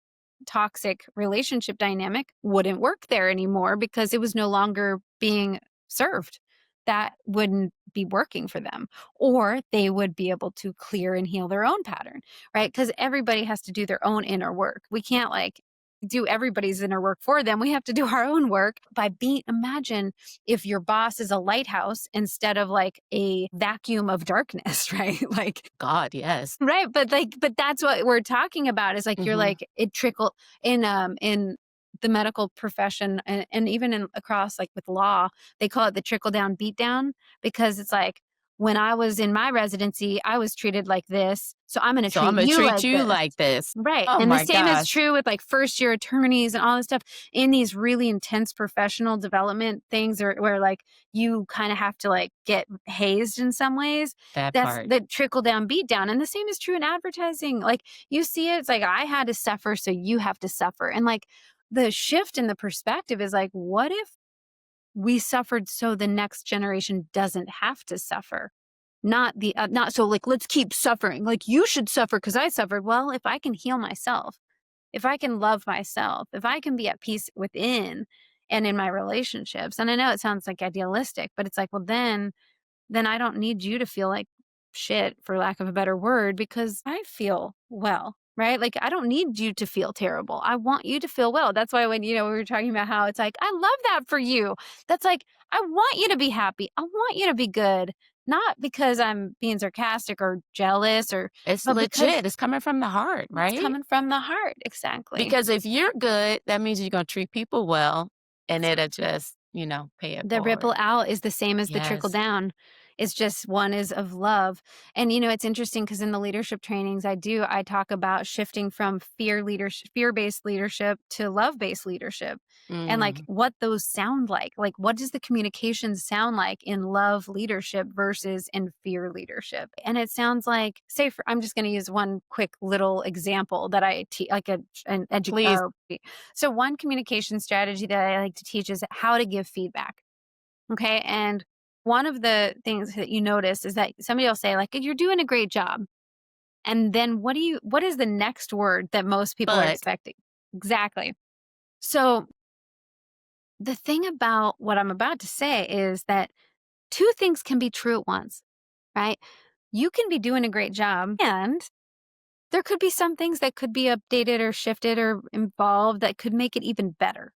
toxic relationship dynamic wouldn't work there anymore because it was no longer being served. That wouldn't be working for them, or they would be able to clear and heal their own pattern, right? Because everybody has to do their own inner work. We can't like do everybody's inner work for them. We have to do our own work imagine if your boss is a lighthouse instead of like a vacuum of darkness, right? Like, God, yes. right, but that's what we're talking about is like you're Mhm. like it trickle in the medical profession, and even across like with law, they call it the trickle down beat down, because it's like when I was in my residency, I was treated like this, so I'm going to So treat Imma you treat like you this. like this. Right. Oh And the my same is gosh. true with like first year attorneys and all this stuff in these really intense professional development things, or where like you kind of have to like get hazed in some ways. That That's part. the trickle down beat down. And the same is true in advertising. Like you see it, it's like I had to suffer, so you have to suffer. And like the shift in the perspective is like, what if we suffered so the next generation doesn't have to suffer? Not so like, let's keep suffering. Like you should suffer because I suffered. Well, if I can heal myself, if I can love myself, if I can be at peace within and in my relationships, and I know it sounds like idealistic, but it's like, well, then I don't need you to feel like shit, for lack of a better word, because I feel well, right? Like I don't need you to feel terrible. I want you to feel well. That's why when, we were talking about how it's like, I love that for you. That's like, I want you to be happy. I want you to be good. Not because I'm being sarcastic or jealous It's but because legit. It's coming from the heart, it's right? coming from the heart. Exactly. Because if you're good, that means you're gonna treat people well, and it'll just, pay it The forward. ripple out is the same as the trickle Yes. down. It's just one is of love. And it's interesting because in the leadership trainings I talk about shifting from fear-based leadership to love-based leadership. And like Mm. what those sound like. Like what does the communication sound like in love leadership versus in fear leadership? And it sounds like, I'm just going to use one quick little example that I teach, like an Please. educator. So one communication strategy that I like to teach is how to give feedback. Okay. And one of the things that you notice is that somebody will say, like, you're doing a great job. And then what is the next word that most people are But expecting? Exactly. So the thing about what I'm about to say is that two things can be true at once, right? You can be doing a great job, and there could be some things that could be updated or shifted or involved that could make it even better.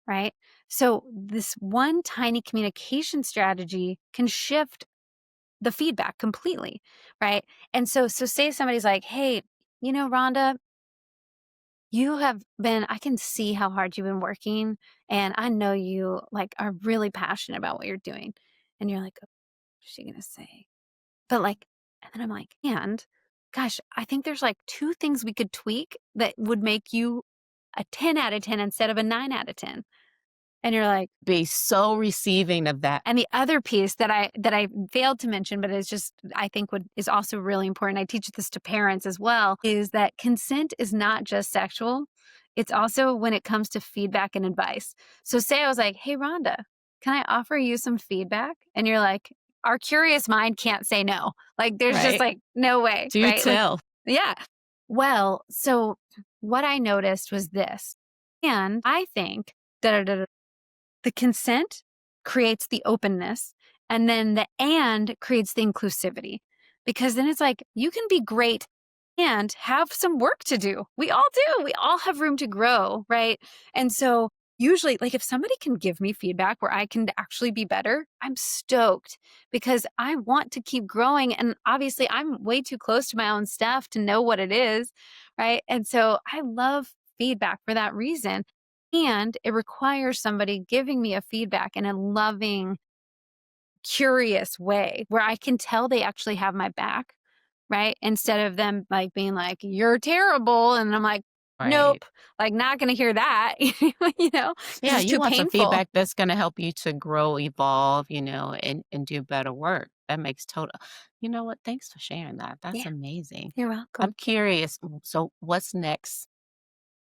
Right. So this one tiny communication strategy can shift the feedback completely. Right. And so say somebody's like, hey, Rhonda, I can see how hard you've been working. And I know you like are really passionate about what you're doing. And you're like, oh, what's she going to say? But like, and then I'm like, and gosh, I think there's like two things we could tweak that would make you a 10 out of 10 instead of a 9 out of 10. And you're like, be so receiving of that. and the other piece that I failed to mention, but is just I think is also really important. I teach this to parents as well, is that consent is not just sexual. It's also when it comes to feedback and advice. So say I was like, hey Rhonda, can I offer you some feedback? And you're like, our curious mind can't say no. Like there's just Right? like no way, Do right? Like, tell. yeah. Well, so what I noticed was this. And I think the consent creates the openness, and then the and creates the inclusivity. Because then it's like, you can be great and have some work to do. We all do. We all have room to grow, right? And so usually, like if somebody can give me feedback where I can actually be better, I'm stoked because I want to keep growing. And obviously, I'm way too close to my own stuff to know what it is, right? And so I love feedback for that reason. And it requires somebody giving me a feedback in a loving, curious way where I can tell they actually have my back, right? Instead of them like being like, you're terrible. And I'm like, Right. nope, like not going to hear that, because Yeah, it's you too want some painful. feedback that's gonna help you to grow, evolve, and do better work. That makes total You know what? Thanks for sharing that. That's Yeah, amazing. you're I'm welcome. curious, so what's next?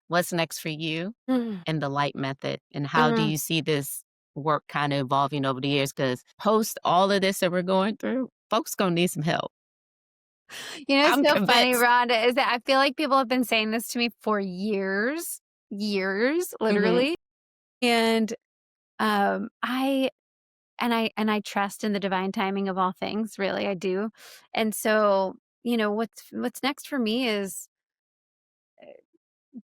What's next for you Mm, and the light method? And how do mm. you see this work kind of evolving over the years? Because post all of this that we're going through, folks gonna need some help. It's I'm so funny, convinced. Rhonda, is that I feel like people have been saying this to me for years, Mhm. literally. And I trust in the divine timing of all things, really, I do. And so, what's next for me is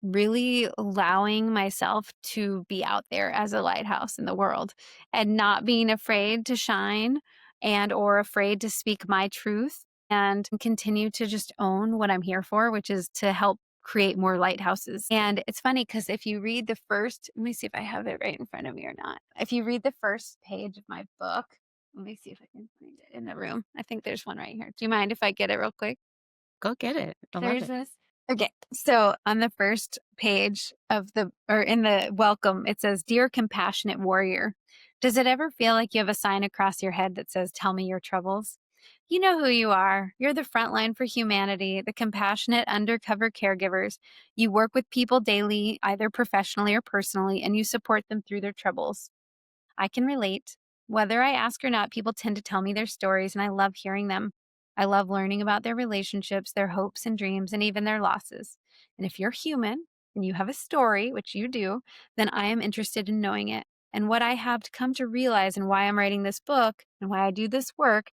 really allowing myself to be out there as a lighthouse in the world and not being afraid to shine and or afraid to speak my truth and continue to just own what I'm here for, which is to help create more lighthouses. And it's funny because if you read the first, let me see if I have it right in front of me or not. If you read the first page of my book, let me see if I can find it in the room. I think there's one right here. Do you mind if I get it real quick? Go get it. I love There's it. this. Okay. So on the first page or in the welcome, it says, Dear compassionate warrior, does it ever feel like you have a sign across your head that says, Tell me your troubles? You know who you are. You're the front line for humanity, the compassionate undercover caregivers. You work with people daily, either professionally or personally, and you support them through their troubles. I can relate. Whether I ask or not, people tend to tell me their stories, and I love hearing them. I love learning about their relationships, their hopes and dreams, and even their losses. And if you're human and you have a story, which you do, then I am interested in knowing it. And what I have to come to realize and why I'm writing this book and why I do this work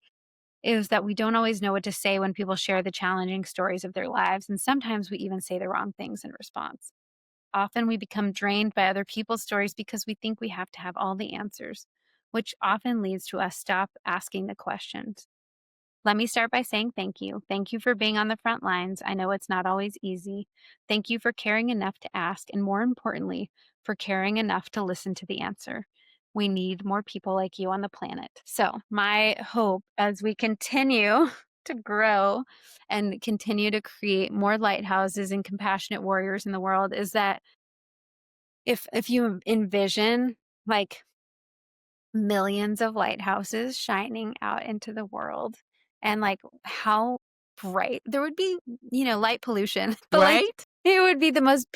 is that we don't always know what to say when people share the challenging stories of their lives. And sometimes we even say the wrong things in response. Often we become drained by other people's stories because we think we have to have all the answers, which often leads to us stop asking the questions. Let me start by saying thank you. Thank you for being on the front lines. I know it's not always easy. Thank you for caring enough to ask, and more importantly, for caring enough to listen to the answer. We need more people like you on the planet. So, my hope as we continue to grow and continue to create more lighthouses and compassionate warriors in the world is that if you envision like millions of lighthouses shining out into the world and like how bright there would be, light pollution, but like Right? it would be the most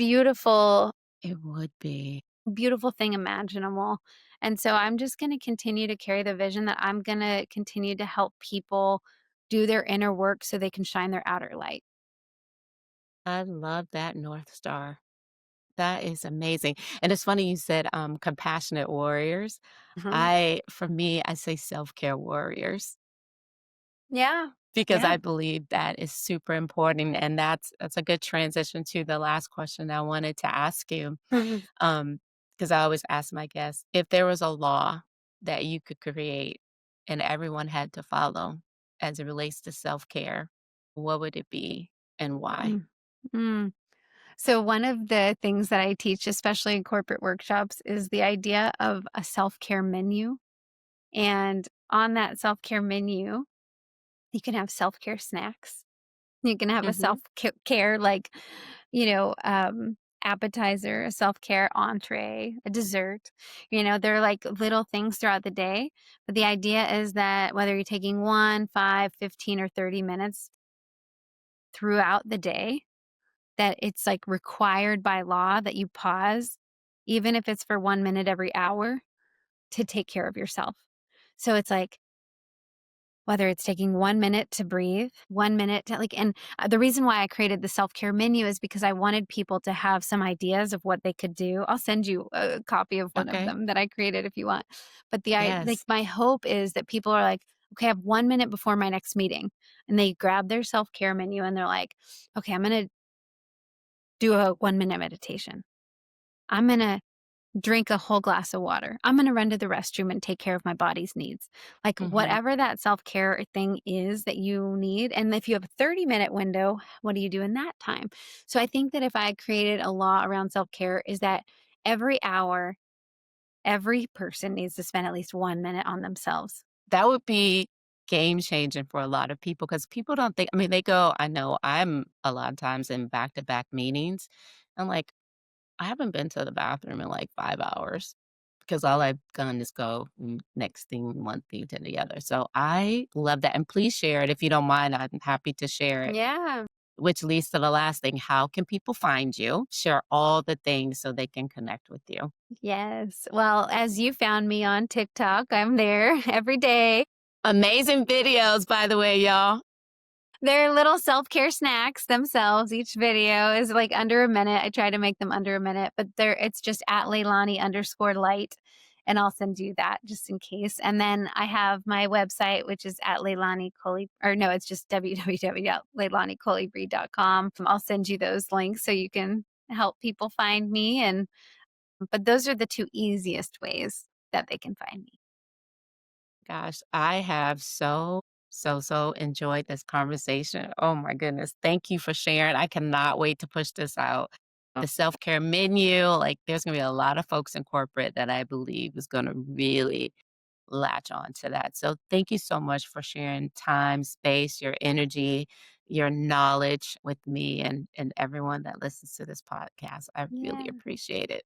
It would be. beautiful thing imaginable. And so I'm just going to continue to carry the vision that I'm going to continue to help people do their inner work so they can shine their outer light. I love that North Star. That is amazing. And it's funny you said, compassionate warriors. Mhm. For me, I say self-care warriors Yeah. because Yeah. I believe that is super important. And that's a good transition to the last question I wanted to ask you. Mhm. Um, because I always ask my guests, if there was a law that you could create and everyone had to follow as it relates to self-care, what would it be and why? Mm. Mm. So, one of the things that I teach, especially in corporate workshops, is the idea of a self care menu. And on that self care menu, you can have self care snacks. You can have a Mhm. self care, like, appetizer, a self care entree, a dessert. They're like little things throughout the day. But the idea is that whether you're taking 1, 5, 15, or 30 minutes throughout the day, that it's, like, required by law that you pause, even if it's for 1 minute every hour, to take care of yourself. So it's like, whether it's taking 1 minute to breathe, 1 minute to, like the reason why I created the self-care menu is because I wanted people to have some ideas of what they could do. I'll send you a copy of one of Okay. them that I created if you want. But like, Yes. my hope is that people are like, okay, I have 1 minute before my next meeting. And they grab their self-care menu and they're like, okay, I'm going to do a 1 minute meditation. I'm going to drink a whole glass of water. I'm going to run to the restroom and take care of my body's needs. Like Mhm. whatever that self-care thing is that you need. And if you have a 30-minute window, what do you do in that time? So I think that if I created a law around self-care is that every hour, every person needs to spend at least 1 minute on themselves. That would be game changing for a lot of people because people don't think, I mean, they go, I know I'm a lot of times in back-to-back meetings. I'm like, I haven't been to the bathroom in like 5 hours because all I've done is go next thing, one thing to the other. So I love that. And please share it if you don't mind. I'm happy to share it, Yeah. which leads to the last thing. How can people find you? Share all the things so they can connect with you. Yes. Well, as you found me on TikTok, I'm there every day. Amazing videos, by the way, y'all. They're little self-care snacks themselves. Each video is like under a minute. I try to make them under a minute, but it's just at Laylani_light. And I'll send you that just in case. And then I have my website, which is at Laylani Colibrí, or no, it's just www.laylanicolibri.com. I'll send you those links so you can help people find me. But those are the two easiest ways that they can find me. Gosh, I have so enjoyed this conversation. Oh my goodness. Thank you for sharing. I cannot wait to push this out. The self care menu, like, there's going to be a lot of folks in corporate that I believe is going to really latch on to that. So, thank you so much for sharing time, space, your energy, your knowledge with me and everyone that listens to this podcast. I really Yeah. appreciate it.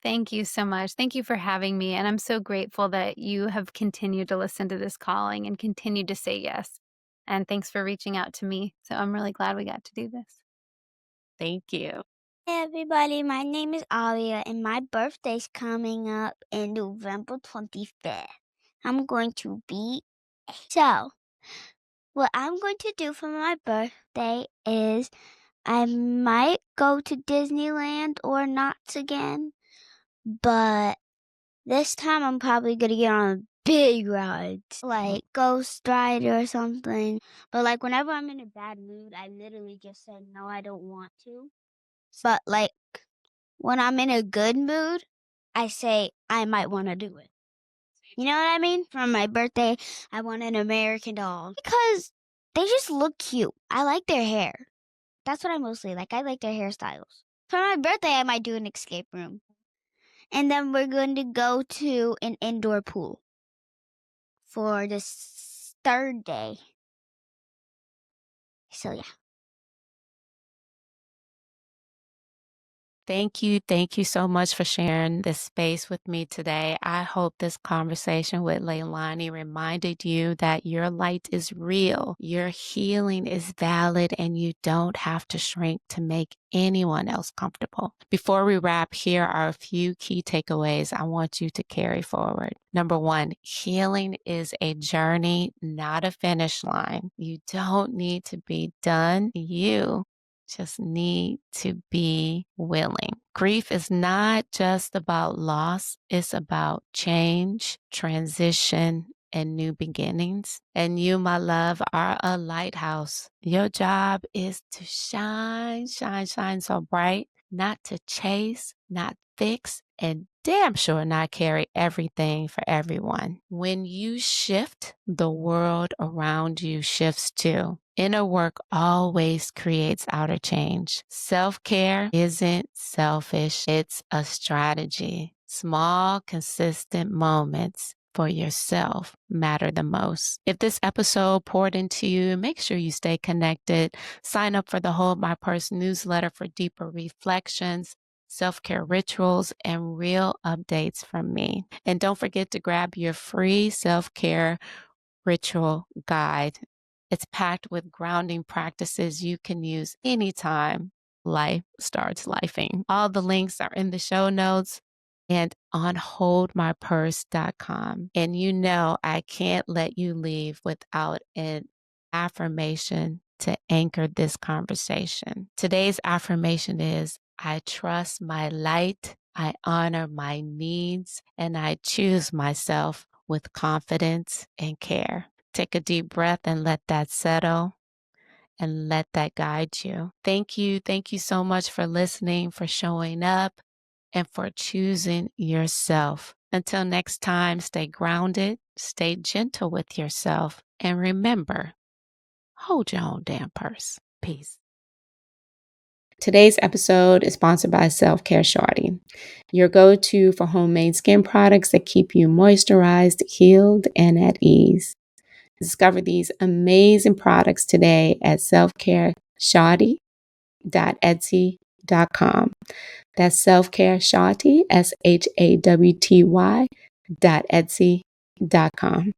Thank you so much. Thank you for having me. And I'm so grateful that you have continued to listen to this calling and continued to say yes. And thanks for reaching out to me. So I'm really glad we got to do this. Thank you. Hey everybody, my name is Aria and my birthday's coming up in November 25th. I'm going to be so what I'm going to do for my birthday is I might go to Disneyland or not again, but this time I'm probably gonna get on big rides like Ghost Ride or something. But like whenever I'm in a bad mood, I literally just say no, I don't want to. But like when I'm in a good mood, I say I might want to do it. You know what I mean? For my birthday, I want an American doll because they just look cute. I like their hair. That's what I mostly like. I like their hairstyles. For my birthday, I might do an escape room. And then we're going to go to an indoor pool for this third day. So yeah. Thank you so much for sharing this space with me today. I hope this conversation with Leilani reminded you that your light is real, your healing is valid, and you don't have to shrink to make anyone else comfortable. Before we wrap, here are a few key takeaways I want you to carry forward. Number one, healing is a journey, not a finish line. You don't need to be done. You just need to be willing. Grief is not just about loss, it's about change, transition, and new beginnings. And you, my love, are a lighthouse. Your job is to shine, shine, shine so bright, not to chase, not fix, and damn sure not carry everything for everyone. When you shift, the world around you shifts too. Inner work always creates outer change. Self-care isn't selfish, it's a strategy. Small, consistent moments for yourself matter the most. If this episode poured into you, make sure you stay connected. Sign up for the Hold My Purse newsletter for deeper reflections, self-care rituals, and real updates from me. And don't forget to grab your free self-care ritual guide. It's packed with grounding practices you can use anytime life starts lifing. All the links are in the show notes and on holdmypurse.com. And you know, I can't let you leave without an affirmation to anchor this conversation. Today's affirmation is, I trust my light, I honor my needs, and I choose myself with confidence and care. Take a deep breath and let that settle and let that guide you. Thank you. Thank you so much for listening, for showing up, and for choosing yourself. Until next time, stay grounded, stay gentle with yourself, and remember, hold your own damn purse. Peace. Today's episode is sponsored by Self-Care Shorty, your go-to for homemade skin products that keep you moisturized, healed, and at ease. Discover these amazing products today at selfcareshawty.etsy.com. That's selfcareshawty, SHAWTY.etsy.com.